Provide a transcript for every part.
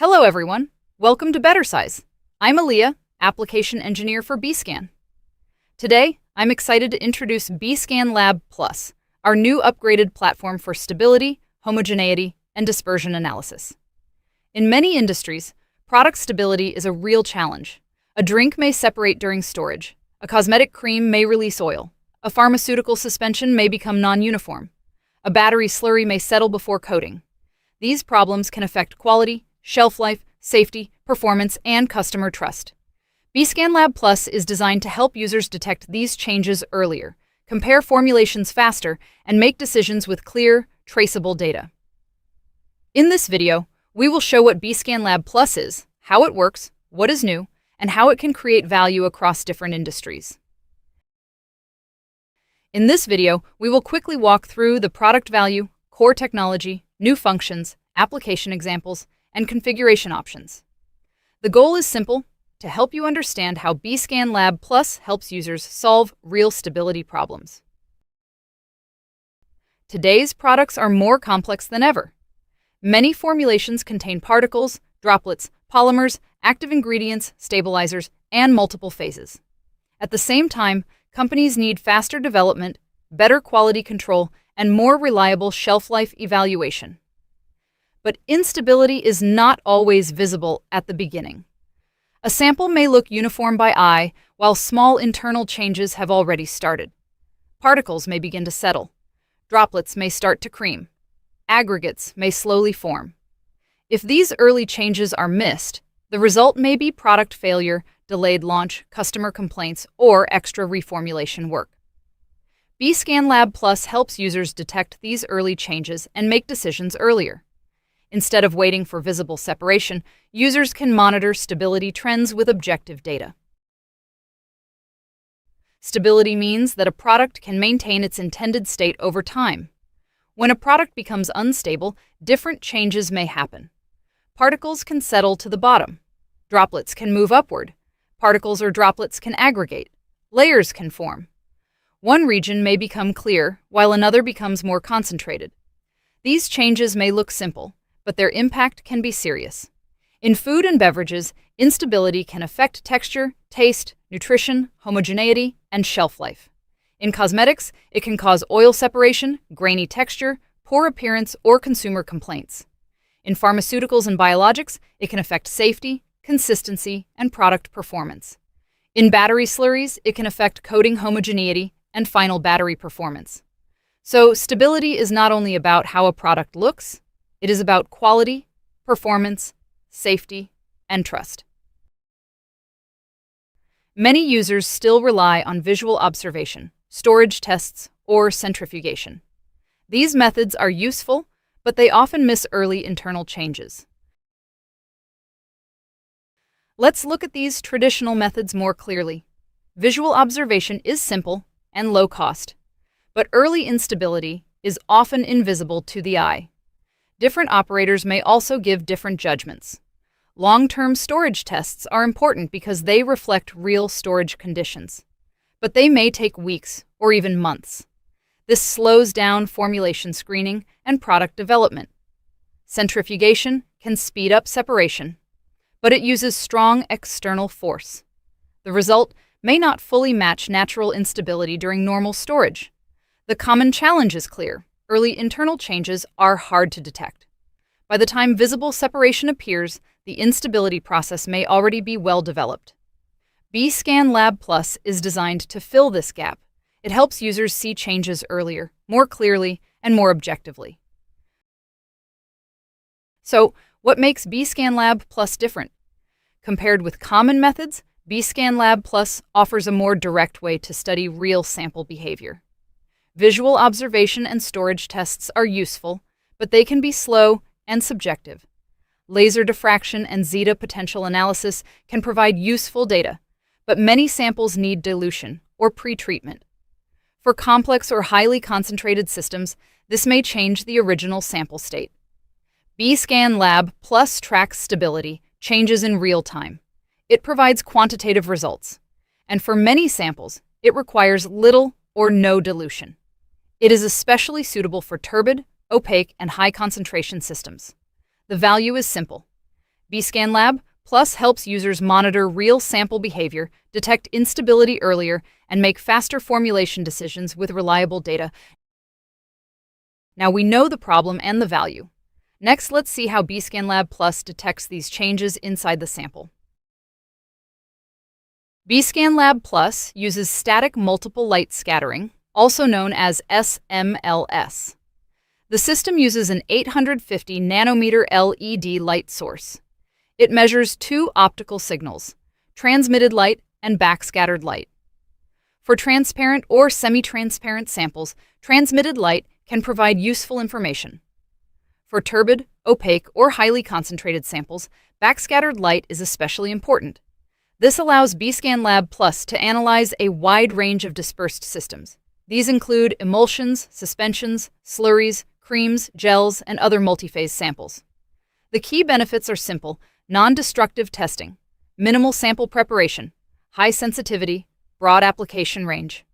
Hello everyone, welcome to BetterSize. I'm Aaliyah, Application Engineer for BeScan. Today, I'm excited to introduce BeScan Lab Plus, our new upgraded platform for stability, homogeneity, and dispersion analysis. In many industries, product stability is a real challenge. A drink may separate during storage, a cosmetic cream may release oil, a pharmaceutical suspension may become non-uniform, a battery slurry may settle before coating. These problems can affect quality, shelf life, safety, performance, and customer trust. BeScan Lab Plus is designed to help users detect these changes earlier, compare formulations faster, and make decisions with clear, traceable data. In this video, we will show what BeScan Lab Plus is, how it works, what is new, and how it can create value across different industries. In this video, we will quickly walk through the product value, core technology, new functions, application examples, and configuration options. The goal is simple: to help you understand how BeScan Lab Plus helps users solve real stability problems. Today's products are more complex than ever. Many formulations contain particles, droplets, polymers, active ingredients, stabilizers, and multiple phases. At the same time, companies need faster development, better quality control, and more reliable shelf life evaluation. But instability is not always visible at the beginning. A sample may look uniform by eye, while small internal changes have already started. Particles may begin to settle. Droplets may start to cream. Aggregates may slowly form. If these early changes are missed, the result may be product failure, delayed launch, customer complaints, or extra reformulation work. BeScan Lab Plus helps users detect these early changes and make decisions earlier. Instead of waiting for visible separation, users can monitor stability trends with objective data. Stability means that a product can maintain its intended state over time. When a product becomes unstable, different changes may happen. Particles can settle to the bottom. Droplets can move upward. Particles or droplets can aggregate. Layers can form. One region may become clear, while another becomes more concentrated. These changes may look simple, but their impact can be serious. In food and beverages, instability can affect texture, taste, nutrition, homogeneity, and shelf life. In cosmetics, it can cause oil separation, grainy texture, poor appearance, or consumer complaints. In pharmaceuticals and biologics, it can affect safety, consistency, and product performance. In battery slurries, it can affect coating homogeneity and final battery performance. So, stability is not only about how a product looks, it is about quality, performance, safety, and trust. Many users still rely on visual observation, storage tests, or centrifugation. These methods are useful, but they often miss early internal changes. Let's look at these traditional methods more clearly. Visual observation is simple and low cost, but early instability is often invisible to the eye. Different operators may also give different judgments. Long-term storage tests are important because they reflect real storage conditions, but they may take weeks or even months. This slows down formulation screening and product development. Centrifugation can speed up separation, but it uses strong external force. The result may not fully match natural instability during normal storage. The common challenge is clear: early internal changes are hard to detect. By the time visible separation appears, the instability process may already be well developed. BeScan Lab Plus is designed to fill this gap. It helps users see changes earlier, more clearly, and more objectively. So, what makes BeScan Lab Plus different? Compared with common methods, BeScan Lab Plus offers a more direct way to study real sample behavior. Visual observation and storage tests are useful, but they can be slow and subjective. Laser diffraction and zeta potential analysis can provide useful data, but many samples need dilution or pretreatment. For complex or highly concentrated systems, this may change the original sample state. BeScan Lab Plus tracks stability changes in real time. It provides quantitative results, and for many samples, it requires little or no dilution. It is especially suitable for turbid, opaque, and high-concentration systems. The value is simple. BeScan Lab Plus helps users monitor real sample behavior, detect instability earlier, and make faster formulation decisions with reliable data. Now we know the problem and the value. Next, let's see how BeScan Lab Plus detects these changes inside the sample. BeScan Lab Plus uses static multiple light scattering, also known as SMLS. The system uses an 850 nanometer LED light source. It measures two optical signals, transmitted light and backscattered light. For transparent or semi-transparent samples, transmitted light can provide useful information. For turbid, opaque, or highly concentrated samples, backscattered light is especially important. This allows BeScan Lab Plus to analyze a wide range of dispersed systems. These include emulsions, suspensions, slurries, creams, gels, and other multiphase samples. The key benefits are simple: non-destructive testing, minimal sample preparation, high sensitivity, broad application range.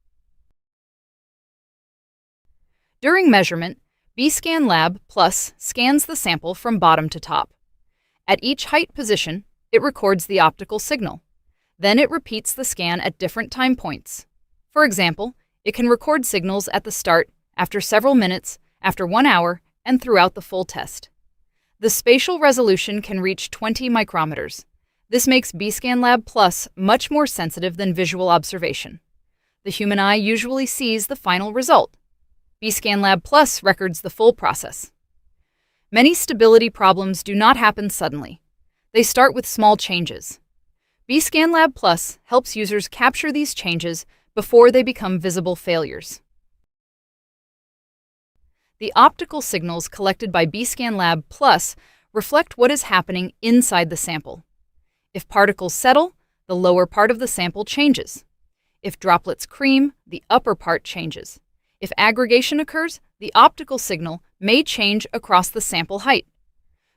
During measurement, BeScan Lab Plus scans the sample from bottom to top. At each height position, it records the optical signal. Then it repeats the scan at different time points. For example, it can record signals at the start, after several minutes, after 1 hour, and throughout the full test. The spatial resolution can reach 20 micrometers. This makes BeScan Lab Plus much more sensitive than visual observation. The human eye usually sees the final result. BeScan Lab Plus records the full process. Many stability problems do not happen suddenly. They start with small changes. BeScan Lab Plus helps users capture these changes before they become visible failures. The optical signals collected by BeScan Lab Plus reflect what is happening inside the sample. If particles settle, the lower part of the sample changes. If droplets cream, the upper part changes. If aggregation occurs, the optical signal may change across the sample height.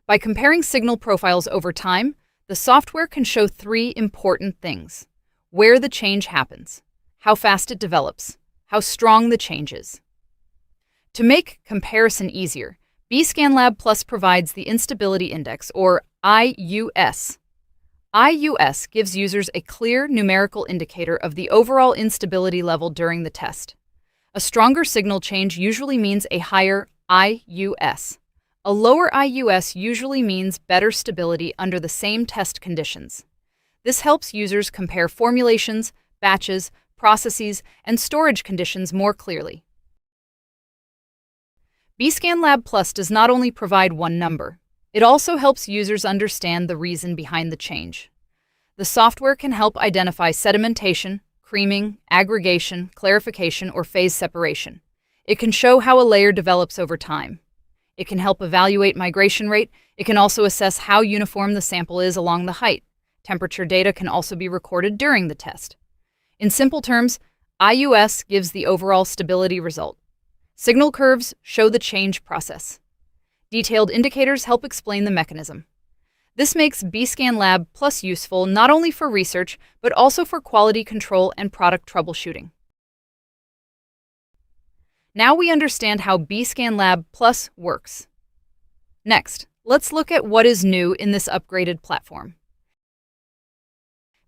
By comparing signal profiles over time, the software can show three important things: where the change happens, how fast it develops, how strong the change is. To make comparison easier, BeScan Lab Plus provides the Instability Index, or IUS. IUS gives users a clear numerical indicator of the overall instability level during the test. A stronger signal change usually means a higher IUS. A lower IUS usually means better stability under the same test conditions. This helps users compare formulations, batches, processes, and storage conditions more clearly. BeScan Lab Plus does not only provide one number, it also helps users understand the reason behind the change. The software can help identify sedimentation, creaming, aggregation, clarification, or phase separation. It can show how a layer develops over time. It can help evaluate migration rate. It can also assess how uniform the sample is along the height. Temperature data can also be recorded during the test. In simple terms, IUS gives the overall stability result. Signal curves show the change process. Detailed indicators help explain the mechanism. This makes BeScan Lab Plus useful not only for research, but also for quality control and product troubleshooting. Now we understand how BeScan Lab Plus works. Next, let's look at what is new in this upgraded platform.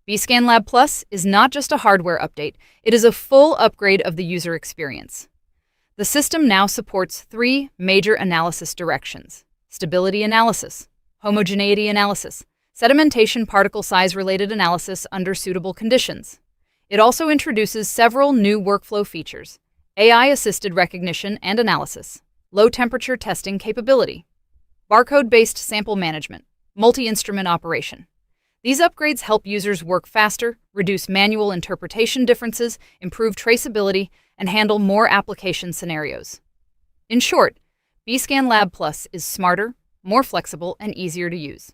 BeScan Lab Plus is not just a hardware update, it is a full upgrade of the user experience. The system now supports three major analysis directions: stability analysis, homogeneity analysis, sedimentation particle size related analysis under suitable conditions. It also introduces several new workflow features: AI-assisted recognition and analysis, low-temperature testing capability, barcode-based sample management, multi-instrument operation. These upgrades help users work faster, reduce manual interpretation differences, improve traceability, and handle more application scenarios. In short, BeScan Lab Plus is smarter, more flexible, and easier to use.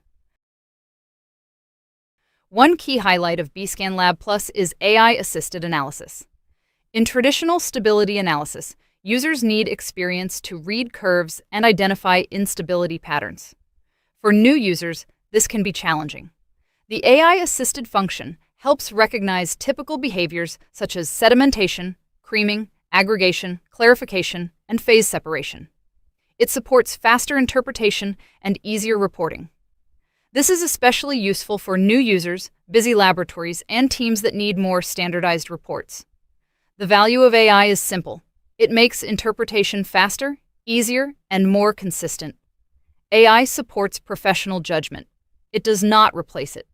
One key highlight of BeScan Lab Plus is AI-assisted analysis. In traditional stability analysis, users need experience to read curves and identify instability patterns. For new users, this can be challenging. The AI-assisted function helps recognize typical behaviors such as sedimentation, creaming, aggregation, clarification, and phase separation. It supports faster interpretation and easier reporting. This is especially useful for new users, busy laboratories, and teams that need more standardized reports. The value of AI is simple. It makes interpretation faster, easier, and more consistent. AI supports professional judgment. It does not replace it.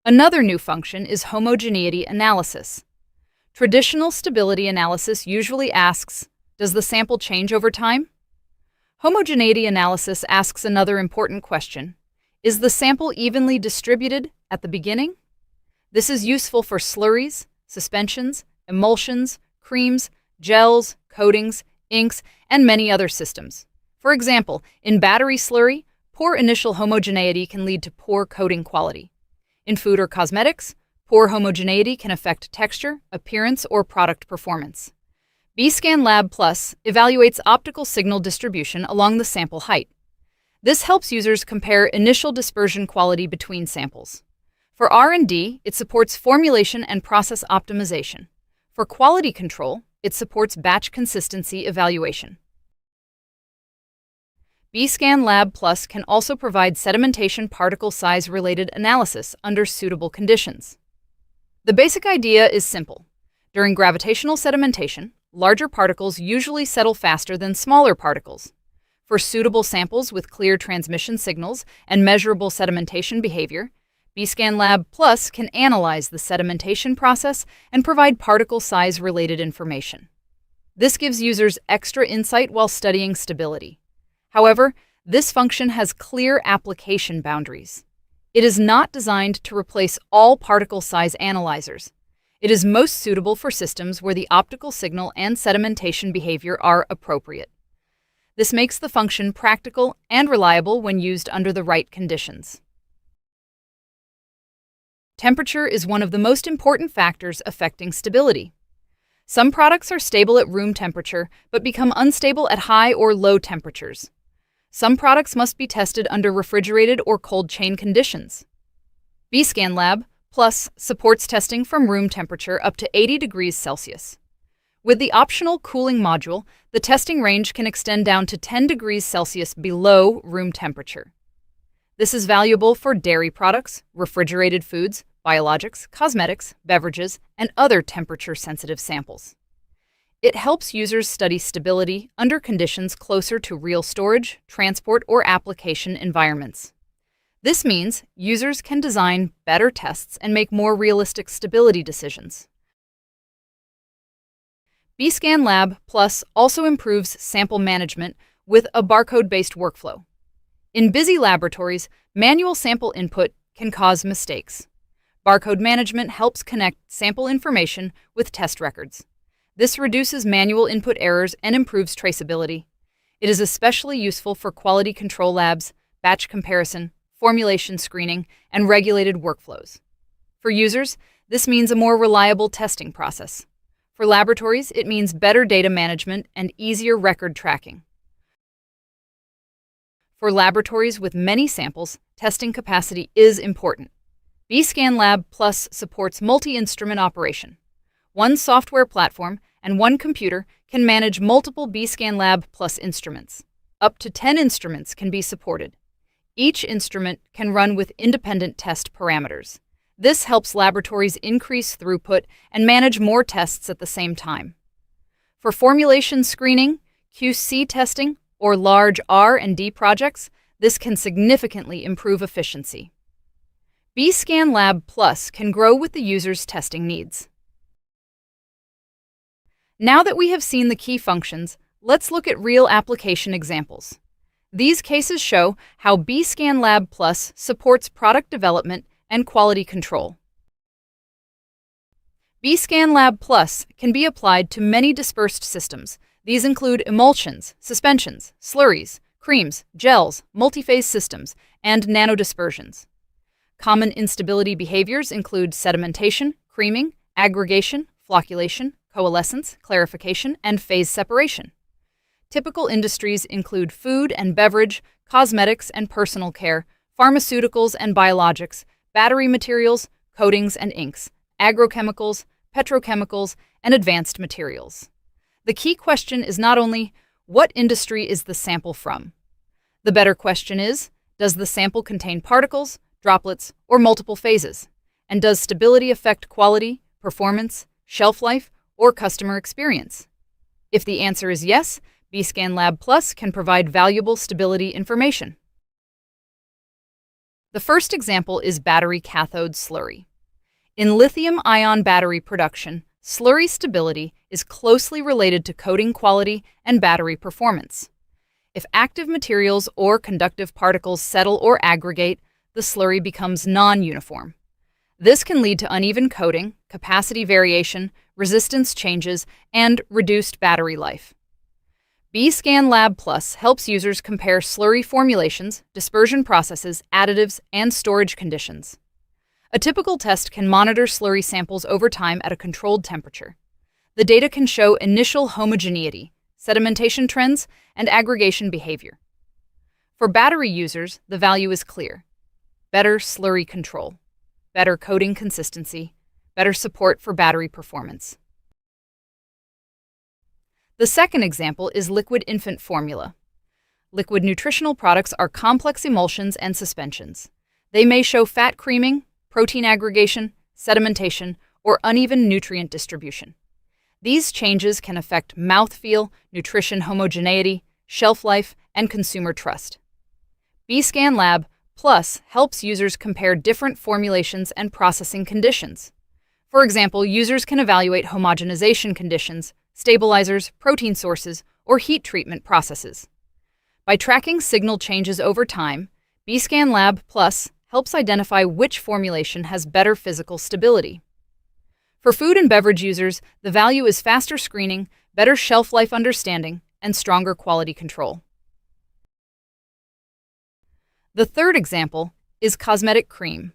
Another new function is homogeneity analysis. Traditional stability analysis usually asks, does the sample change over time? Homogeneity analysis asks another important question. Is the sample evenly distributed at the beginning? This is useful for slurries, suspensions, emulsions, creams, gels, coatings, inks, and many other systems. For example, in battery slurry, poor initial homogeneity can lead to poor coating quality. In food or cosmetics, poor homogeneity can affect texture, appearance, or product performance. BeScan Lab Plus evaluates optical signal distribution along the sample height. This helps users compare initial dispersion quality between samples. For R&D, it supports formulation and process optimization. For quality control, it supports batch consistency evaluation. BeScan Lab Plus can also provide sedimentation particle size-related analysis under suitable conditions. The basic idea is simple. During gravitational sedimentation, larger particles usually settle faster than smaller particles. For suitable samples with clear transmission signals and measurable sedimentation behavior, BeScan Lab Plus can analyze the sedimentation process and provide particle size-related information. This gives users extra insight while studying stability. However, this function has clear application boundaries. It is not designed to replace all particle size analyzers. It is most suitable for systems where the optical signal and sedimentation behavior are appropriate. This makes the function practical and reliable when used under the right conditions. Temperature is one of the most important factors affecting stability. Some products are stable at room temperature but become unstable at high or low temperatures. Some products must be tested under refrigerated or cold chain conditions. BeScan Lab Plus supports testing from room temperature up to 80 degrees Celsius. With the optional cooling module, the testing range can extend down to 10 degrees Celsius below room temperature. This is valuable for dairy products, refrigerated foods, biologics, cosmetics, beverages, and other temperature-sensitive samples. It helps users study stability under conditions closer to real storage, transport, or application environments. This means users can design better tests and make more realistic stability decisions. BeScan Lab Plus also improves sample management with a barcode-based workflow. In busy laboratories, manual sample input can cause mistakes. Barcode management helps connect sample information with test records. This reduces manual input errors and improves traceability. It is especially useful for quality control labs, batch comparison, formulation screening, and regulated workflows. For users, this means a more reliable testing process. For laboratories, it means better data management and easier record tracking. For laboratories with many samples, testing capacity is important. BeScan Lab Plus supports multi-instrument operation. One software platform and one computer can manage multiple BeScan Lab Plus instruments. Up to 10 instruments can be supported. Each instrument can run with independent test parameters. This helps laboratories increase throughput and manage more tests at the same time. For formulation screening, QC testing, or large R&D projects, this can significantly improve efficiency. BeScan Lab Plus can grow with the user's testing needs. Now that we have seen the key functions, let's look at real application examples. These cases show how BeScan Lab Plus supports product development and quality control. BeScan Lab Plus can be applied to many dispersed systems. These include emulsions, suspensions, slurries, creams, gels, multiphase systems, and nanodispersions. Common instability behaviors include sedimentation, creaming, aggregation, flocculation, coalescence, clarification, and phase separation. Typical industries include food and beverage, cosmetics and personal care, pharmaceuticals and biologics, battery materials, coatings and inks, agrochemicals, petrochemicals, and advanced materials. The key question is not only, what industry is the sample from? The better question is, Does the sample contain particles, droplets, or multiple phases? And does stability affect quality, performance, shelf life, or customer experience? If the answer is yes, BeScan Lab Plus can provide valuable stability information. The first example is battery cathode slurry. In lithium-ion battery production, slurry stability is closely related to coating quality and battery performance. If active materials or conductive particles settle or aggregate, the slurry becomes non-uniform. This can lead to uneven coating, capacity variation, resistance changes, and reduced battery life. BeScan Lab Plus helps users compare slurry formulations, dispersion processes, additives, and storage conditions. A typical test can monitor slurry samples over time at a controlled temperature. The data can show initial homogeneity, sedimentation trends, and aggregation behavior. For battery users, the value is clear. Better slurry control, better coating consistency, better support for battery performance. The second example is liquid infant formula. Liquid nutritional products are complex emulsions and suspensions. They may show fat creaming, protein aggregation, sedimentation, or uneven nutrient distribution. These changes can affect mouthfeel, nutrition homogeneity, shelf life, and consumer trust. BeScan Lab Plus helps users compare different formulations and processing conditions. For example, users can evaluate homogenization conditions, stabilizers, protein sources, or heat treatment processes. By tracking signal changes over time, BeScan Lab Plus helps identify which formulation has better physical stability. For food and beverage users, the value is faster screening, better shelf life understanding, and stronger quality control. The third example is cosmetic cream.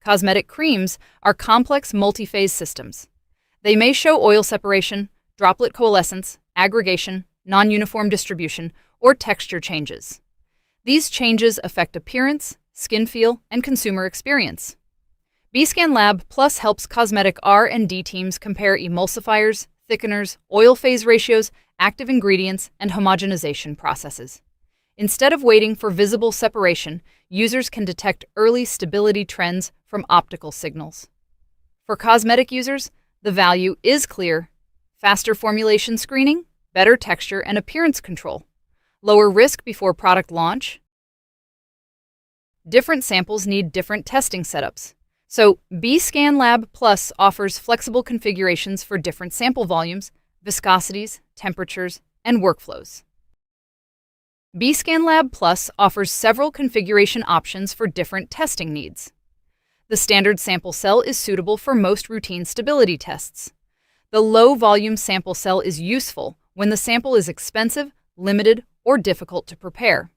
Cosmetic creams are complex multi-phase systems. They may show oil separation, droplet coalescence, aggregation, non-uniform distribution, or texture changes. These changes affect appearance, skin feel, and consumer experience. BeScan Lab Plus helps cosmetic R&D teams compare emulsifiers, thickeners, oil phase ratios, active ingredients, and homogenization processes. Instead of waiting for visible separation, users can detect early stability trends from optical signals. For cosmetic users, the value is clear: faster formulation screening, better texture and appearance control, lower risk before product launch. Different samples need different testing setups. So, BeScan Lab Plus offers flexible configurations for different sample volumes, viscosities, temperatures, and workflows. BeScan Lab Plus offers several configuration options for different testing needs. The standard sample cell is suitable for most routine stability tests. The low-volume sample cell is useful when the sample is expensive, limited, or difficult to prepare.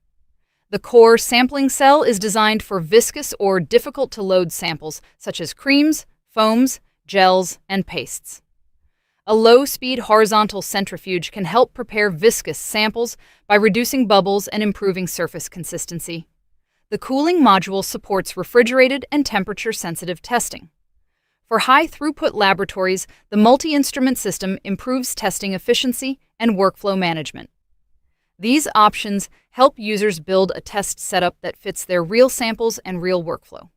The core sampling cell is designed for viscous or difficult-to-load samples such as creams, foams, gels, and pastes. A low-speed horizontal centrifuge can help prepare viscous samples by reducing bubbles and improving surface consistency. The cooling module supports refrigerated and temperature-sensitive testing. For high-throughput laboratories, the multi-instrument system improves testing efficiency and workflow management. These options help users build a test setup that fits their real samples and real workflow.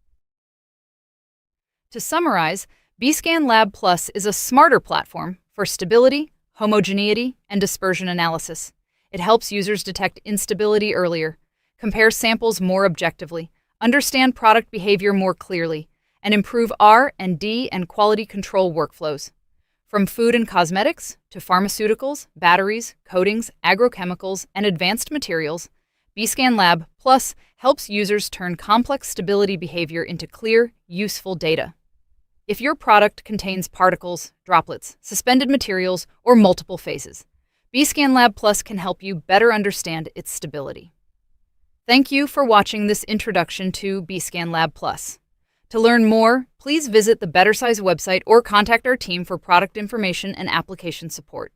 To summarize, BeScan Lab Plus is a smarter platform for stability, homogeneity, and dispersion analysis. It helps users detect instability earlier, compare samples more objectively, understand product behavior more clearly, and improve R&D and quality control workflows. From food and cosmetics to pharmaceuticals, batteries, coatings, agrochemicals, and advanced materials, BeScan Lab Plus helps users turn complex stability behavior into clear, useful data. If your product contains particles, droplets, suspended materials, or multiple phases, BeScan Lab Plus can help you better understand its stability. Thank you for watching this introduction to BeScan Lab Plus. To learn more, please visit the BetterSize website or contact our team for product information and application support.